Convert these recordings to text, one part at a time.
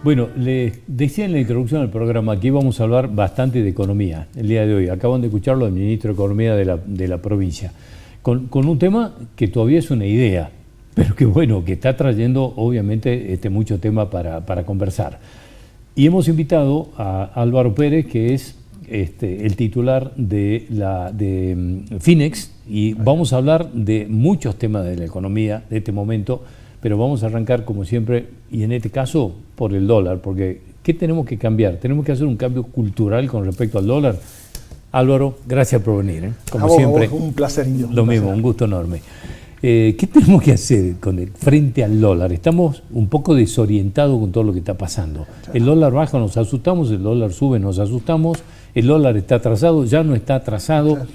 Bueno, les decía en la introducción del programa que íbamos a hablar bastante de economía el día de hoy. Acaban de escucharlo al ministro de Economía de la provincia, con un tema que todavía es una idea, pero que bueno, que está trayendo obviamente mucho tema para conversar. Y hemos invitado a Álvaro Pérez, que es el titular de Finex, y vamos a hablar de muchos temas de la economía de este momento, pero vamos a arrancar como siempre, y en este caso por el dólar, porque ¿qué tenemos que cambiar? Tenemos que hacer un cambio cultural con respecto al dólar. Álvaro, gracias por venir. Como siempre, un placer. Lo mismo, un gusto enorme. ¿Qué tenemos que hacer frente al dólar? Estamos un poco desorientados con todo lo que está pasando. Claro. El dólar baja, nos asustamos, el dólar sube, nos asustamos, el dólar está atrasado, ya no está atrasado. Claro.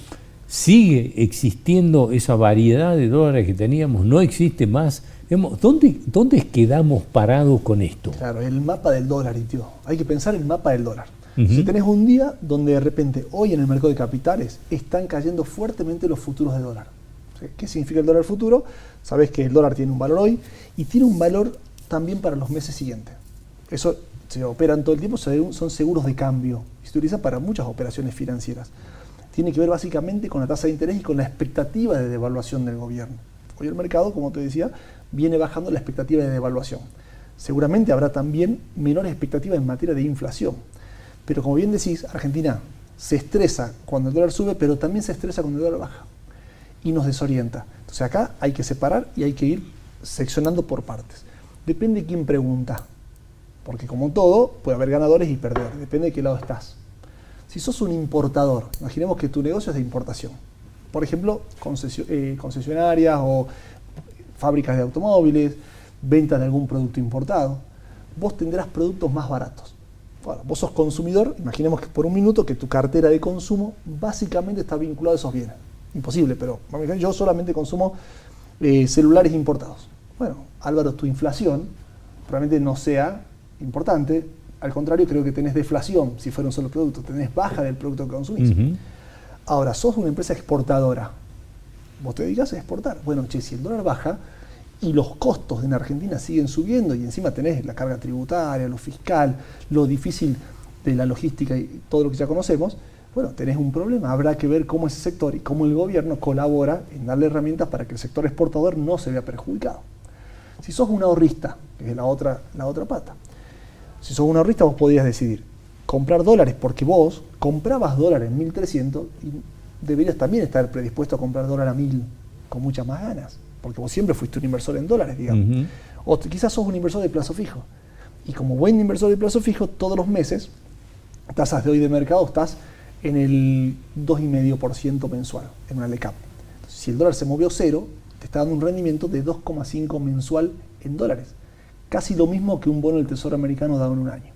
Sigue existiendo esa variedad de dólares que teníamos, no existe más. ¿Dónde quedamos parados con esto? Claro, el mapa del dólar, tío. Hay que pensar el mapa del dólar. Si tenés un día donde de repente, hoy en el mercado de capitales, están cayendo fuertemente los futuros de dólar. ¿Qué significa el dólar futuro? Sabés que el dólar tiene un valor hoy y tiene un valor también para los meses siguientes. Eso se operan todo el tiempo, son seguros de cambio y se utilizan para muchas operaciones financieras. Tiene que ver básicamente con la tasa de interés y con la expectativa de devaluación del gobierno. Hoy el mercado, como te decía, viene bajando la expectativa de devaluación. Seguramente habrá también menores expectativas en materia de inflación. Pero como bien decís, Argentina se estresa cuando el dólar sube, pero también se estresa cuando el dólar baja. Y nos desorienta. Entonces acá hay que separar y hay que ir seccionando por partes. Depende de quién pregunta. Porque como todo, puede haber ganadores y perdedores. Depende de qué lado estás. Si sos un importador, imaginemos que tu negocio es de importación. Por ejemplo, concesionarias o fábricas de automóviles, ventas de algún producto importado. Vos tendrás productos más baratos. Bueno, vos sos consumidor, imaginemos que por un minuto que tu cartera de consumo básicamente está vinculada a esos bienes. Imposible, pero yo solamente consumo celulares importados. Bueno, Álvaro, tu inflación probablemente no sea importante, al contrario, creo que tenés deflación si fuera un solo producto, tenés baja del producto que consumís. Ahora, sos una empresa exportadora, vos te dedicas a exportar. Bueno, che, si el dólar baja y los costos en Argentina siguen subiendo y encima tenés la carga tributaria, lo fiscal, lo difícil de la logística y todo lo que ya conocemos, bueno, tenés un problema. Habrá que ver cómo ese sector y cómo el gobierno colabora en darle herramientas para que el sector exportador no se vea perjudicado. Si sos un ahorrista, que es la otra pata, si sos un ahorrista vos podrías decidir comprar dólares porque vos comprabas dólares en 1.300 y deberías también estar predispuesto a comprar dólar a 1.000 con muchas más ganas, porque vos siempre fuiste un inversor en dólares, digamos. O quizás sos un inversor de plazo fijo. Y como buen inversor de plazo fijo, todos los meses, tasas de hoy de mercado, estás en el 2,5% mensual, en una LECAP. Entonces, si el dólar se movió cero, te está dando un rendimiento de 2,5 mensual en dólares. Casi lo mismo que un bono del Tesoro americano dado en un año.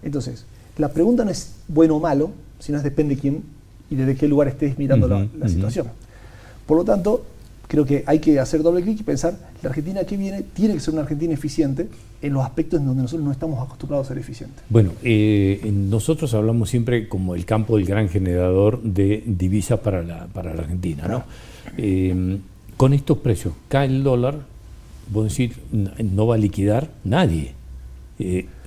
Entonces, la pregunta no es bueno o malo, sino es depende de quién y desde qué lugar estés mirando la situación. Por lo tanto, creo que hay que hacer doble clic y pensar, la Argentina que viene tiene que ser una Argentina eficiente en los aspectos en donde nosotros no estamos acostumbrados a ser eficientes. Bueno, nosotros hablamos siempre como el campo del gran generador de divisas para la Argentina, ¿no? Con estos precios, cae el dólar, vos decís, no va a liquidar nadie.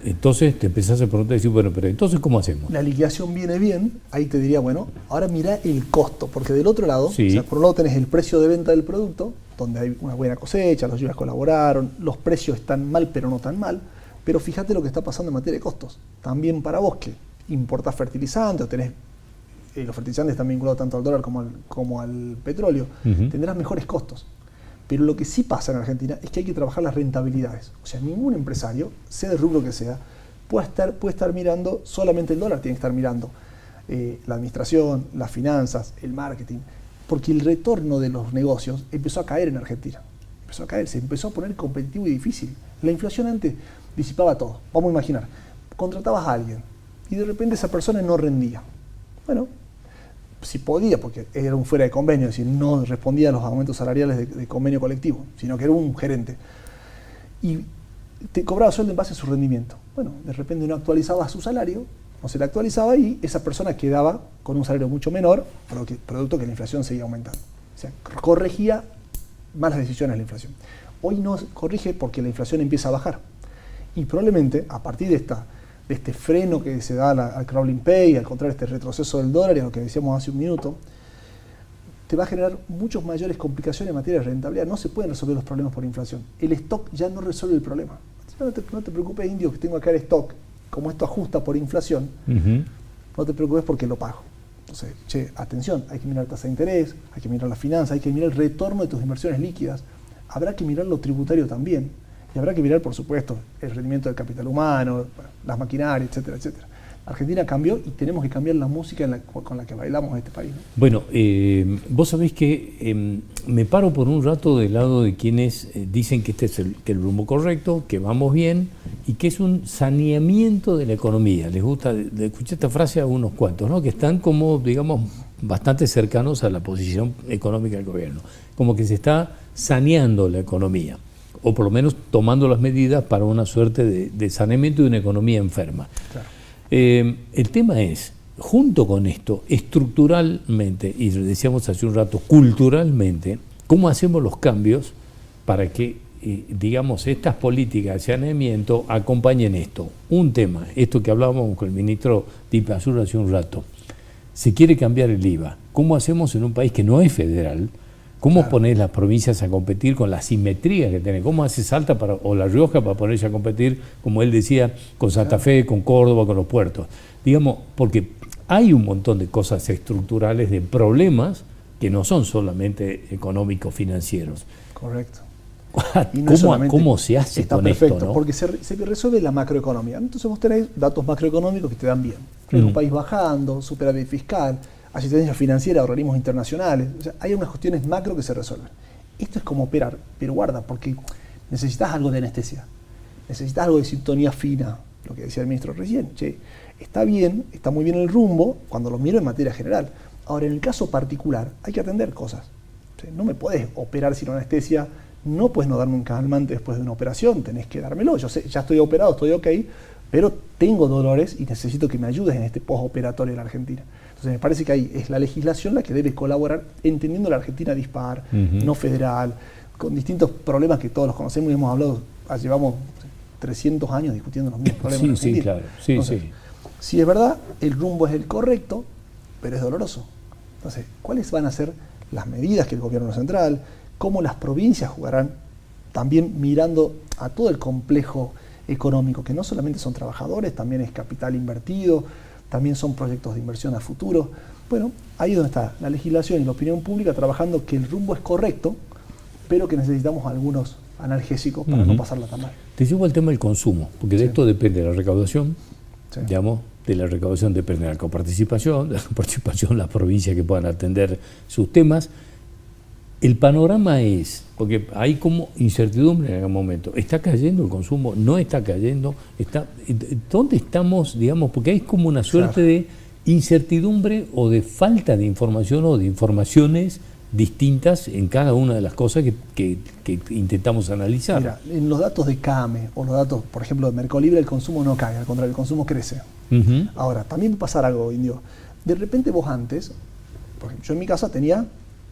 Entonces te empezás a preguntar y decir, bueno, pero entonces ¿cómo hacemos? La liquidación viene bien, ahí te diría, bueno, ahora mirá el costo, porque del otro lado, sí. O sea, por un lado tenés el precio de venta del producto, donde hay una buena cosecha, los lluvias colaboraron, los precios están mal pero no tan mal, pero fíjate lo que está pasando en materia de costos. También para vos que importás fertilizantes, o tenés, los fertilizantes están vinculados tanto al dólar como al petróleo, tendrás mejores costos. Pero lo que sí pasa en Argentina es que hay que trabajar las rentabilidades. O sea, ningún empresario, sea del rubro que sea, puede estar mirando solamente el dólar, tiene que estar mirando la administración, las finanzas, el marketing, porque el retorno de los negocios empezó a caer en Argentina. Empezó a caer, se empezó a poner competitivo y difícil. La inflación antes disipaba todo. Vamos a imaginar, contratabas a alguien y de repente esa persona no rendía. Bueno, si podía, porque era un fuera de convenio, es decir, no respondía a los aumentos salariales de convenio colectivo, sino que era un gerente. Y te cobraba sueldo en base a su rendimiento. Bueno, de repente no actualizaba su salario, no se le actualizaba y esa persona quedaba con un salario mucho menor, producto que la inflación seguía aumentando. O sea, corregía malas decisiones la inflación. Hoy no corrige porque la inflación empieza a bajar. Y probablemente, a partir de este freno que se da al crawling pay, al contrario, este retroceso del dólar, y a lo que decíamos hace un minuto, te va a generar muchas mayores complicaciones en materia de rentabilidad. No se pueden resolver los problemas por inflación. El stock ya no resuelve el problema. No te preocupes, indio, que tengo acá el stock. Como esto ajusta por inflación, no te preocupes porque lo pago. Entonces, atención, hay que mirar tasa de interés, hay que mirar la finanza, hay que mirar el retorno de tus inversiones líquidas. Habrá que mirar lo tributario también. Y habrá que mirar, por supuesto, el rendimiento del capital humano, las maquinarias, etcétera, etcétera. Argentina cambió y tenemos que cambiar la música con la que bailamos en este país, ¿no? Bueno, vos sabés que me paro por un rato del lado de quienes dicen que este es el rumbo correcto, que vamos bien y que es un saneamiento de la economía. Les gusta, le escuché esta frase a unos cuantos, ¿no? Que están como, digamos, bastante cercanos a la posición económica del gobierno. Como que se está saneando la economía, o por lo menos tomando las medidas para una suerte de saneamiento de una economía enferma. Claro. El tema es, junto con esto, estructuralmente, y decíamos hace un rato, culturalmente, ¿cómo hacemos los cambios para que, digamos, estas políticas de saneamiento acompañen esto? Un tema, esto que hablábamos con el ministro Di Pasur hace un rato, se quiere cambiar el IVA. ¿Cómo hacemos en un país que no es federal? ¿Cómo poner las provincias a competir con la simetría que tienen? ¿Cómo hace Salta o La Rioja para ponerse a competir, como él decía, con Santa Fe, con Córdoba, con los puertos? Digamos, porque hay un montón de cosas estructurales, de problemas que no son solamente económicos financieros. Correcto. Y no ¿Cómo se hace con perfecto, esto, ¿no? Porque se resuelve la macroeconomía. Entonces vos tenés datos macroeconómicos que te dan bien. Un país bajando, superávit fiscal, asistencia financiera, organismos internacionales. O sea, hay unas cuestiones macro que se resuelven. Esto es como operar, pero guarda, porque necesitas algo de anestesia. Necesitas algo de sintonía fina, lo que decía el ministro recién. Está bien, está muy bien el rumbo cuando lo miro en materia general. Ahora, en el caso particular, hay que atender cosas. No me podés operar sin anestesia, no puedes no darme un calmante después de una operación, tenés que dármelo. Yo sé, ya estoy operado, estoy ok, pero tengo dolores y necesito que me ayudes en este postoperatorio en la Argentina. Entonces me parece que ahí es la legislación la que debe colaborar, entendiendo la Argentina dispar, no federal, con distintos problemas que todos los conocemos y hemos hablado, llevamos 300 años discutiendo los mismos problemas. Sí, claro. Sí, entonces, si es verdad, el rumbo es el correcto, pero es doloroso. Entonces, ¿cuáles van a ser las medidas que el gobierno central, cómo las provincias jugarán, también mirando a todo el complejo económico, que no solamente son trabajadores, también es capital invertido, también son proyectos de inversión a futuro? Bueno, ahí es donde está la legislación y la opinión pública trabajando que el rumbo es correcto, pero que necesitamos algunos analgésicos para no pasarla tan mal. Te llevo al tema del consumo, porque de esto depende la recaudación, digamos, de la recaudación depende de la coparticipación, de la coparticipación las provincias que puedan atender sus temas. El panorama es, porque hay como incertidumbre en algún momento, ¿está cayendo el consumo? ¿No está cayendo? ¿Dónde estamos, digamos? Porque hay como una suerte de incertidumbre o de falta de información o de informaciones distintas en cada una de las cosas que intentamos analizar. Mira, en los datos de CAME o los datos, por ejemplo, de Mercado Libre, el consumo no cae, al contrario, el consumo crece. Ahora, también va a pasar algo, Indio. De repente vos antes, por ejemplo, yo en mi casa tenía,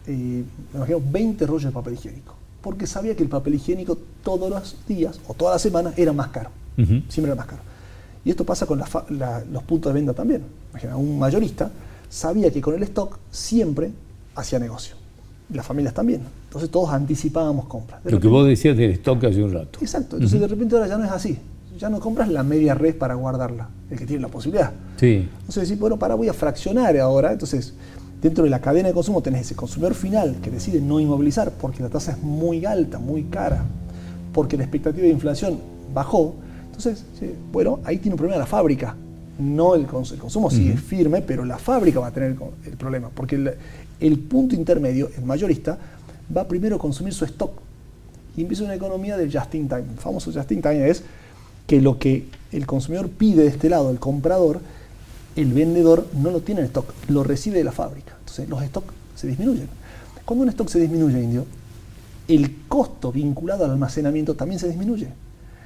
me imagino, 20 rollos de papel higiénico, porque sabía que el papel higiénico todos los días o todas las semanas era más caro, siempre era más caro. Y esto pasa con los puntos de venta también. Imagina, un mayorista sabía que con el stock siempre hacía negocio. Y las familias también. Entonces todos anticipábamos compras. Lo que vos decías del stock hace un rato. Exacto. Entonces de repente ahora ya no es así. Ya no compras la media red para guardarla, el que tiene la posibilidad. Sí. Entonces decís, bueno, voy a fraccionar ahora. Entonces, dentro de la cadena de consumo tenés ese consumidor final que decide no inmovilizar porque la tasa es muy alta, muy cara, porque la expectativa de inflación bajó. Entonces, bueno, ahí tiene un problema la fábrica. No el consumo sigue firme, pero la fábrica va a tener el problema, porque el punto intermedio, el mayorista, va primero a consumir su stock y empieza una economía del just in time. El famoso just in time es que lo que el consumidor pide de este lado, el comprador, el vendedor no lo tiene en stock, lo recibe de la fábrica. Entonces los stocks se disminuyen. Cuando un stock se disminuye, Indio, el costo vinculado al almacenamiento también se disminuye.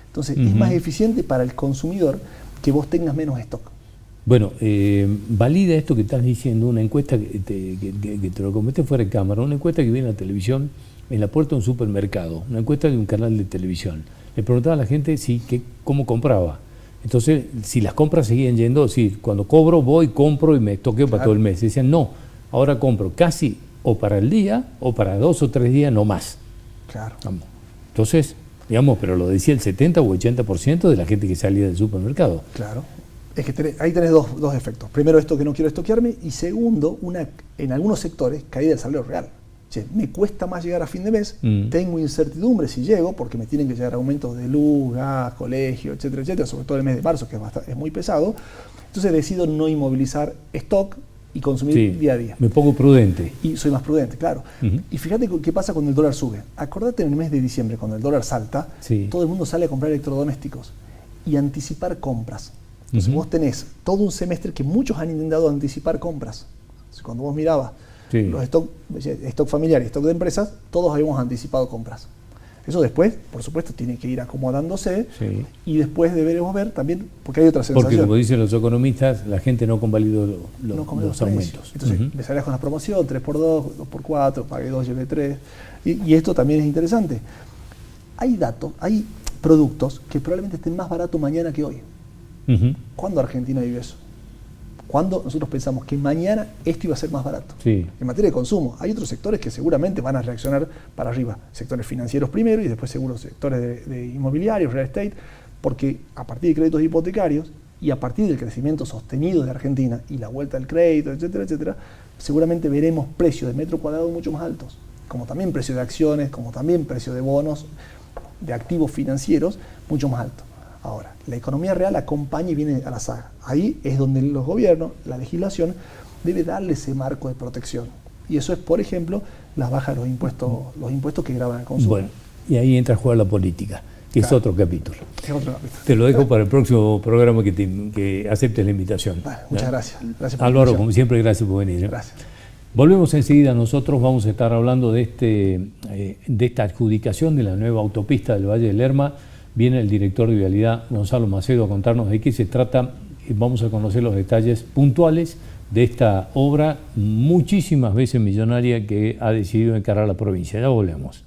Entonces es más eficiente para el consumidor que vos tengas menos stock. Bueno, valida esto que estás diciendo, una encuesta que te lo comenté fuera de cámara, una encuesta que viene a la televisión en la puerta de un supermercado, una encuesta de un canal de televisión. le preguntaba a la gente cómo compraba. Entonces, si las compras seguían yendo, si cuando cobro voy, compro y me toqueo para todo el mes. Decían, no, ahora compro casi o para el día o para 2 o 3 días, no más. Claro. Vamos. Entonces, digamos, pero lo decía el 70 o 80% de la gente que salía del supermercado. Claro. Es que ahí tenés dos efectos. Primero, esto que no quiero estoquearme, y segundo, en algunos sectores, caída del salario real. Che, me cuesta más llegar a fin de mes, tengo incertidumbre si llego, porque me tienen que llegar aumentos de luz, gas, colegio, etcétera, sobre todo el mes de marzo, que es muy pesado. Entonces decido no inmovilizar stock y consumir día a día. Me pongo prudente. Y soy más prudente, claro. Y fíjate qué pasa cuando el dólar sube. Acordate en el mes de diciembre, cuando el dólar salta, todo el mundo sale a comprar electrodomésticos y anticipar compras. Entonces vos tenés todo un semestre que muchos han intentado anticipar compras. Entonces, cuando vos mirabas los stock familiar y stock de empresas, todos habíamos anticipado compras. Eso después, por supuesto, tiene que ir acomodándose y después deberemos ver también, porque hay otra sensación. Porque como dicen los economistas, la gente no convalidó los aumentos. Entonces, me salías con la promoción, 3x2, 2x4, pagué 2, llevé 3. Y esto también es interesante. Hay hay productos que probablemente estén más baratos mañana que hoy. ¿Cuándo Argentina vive eso? ¿Cuándo nosotros pensamos que mañana esto iba a ser más barato? En materia de consumo, hay otros sectores que seguramente van a reaccionar para arriba. Sectores financieros primero y después seguro sectores de inmobiliarios, real estate, porque a partir de créditos hipotecarios y a partir del crecimiento sostenido de Argentina y la vuelta al crédito, etcétera, seguramente veremos precios de metro cuadrado mucho más altos, como también precios de acciones, como también precios de bonos, de activos financieros mucho más altos. Ahora, la economía real acompaña y viene a la saga. Ahí es donde los gobiernos, la legislación, debe darle ese marco de protección. Y eso es, por ejemplo, las bajas de los impuestos que graban el consumo. Bueno, y ahí entra a jugar la política, que es otro capítulo. Es otro capítulo. Te lo dejo para el próximo programa que aceptes la invitación. Vale, muchas gracias. Gracias Álvaro, como siempre, gracias por venir. Gracias. Volvemos enseguida. Nosotros vamos a estar hablando de esta adjudicación de la nueva autopista del Valle del Lerma. Viene el director de Vialidad, Gonzalo Macedo, a contarnos de qué se trata. Vamos a conocer los detalles puntuales de esta obra muchísimas veces millonaria que ha decidido encarar la provincia. Ya volvemos.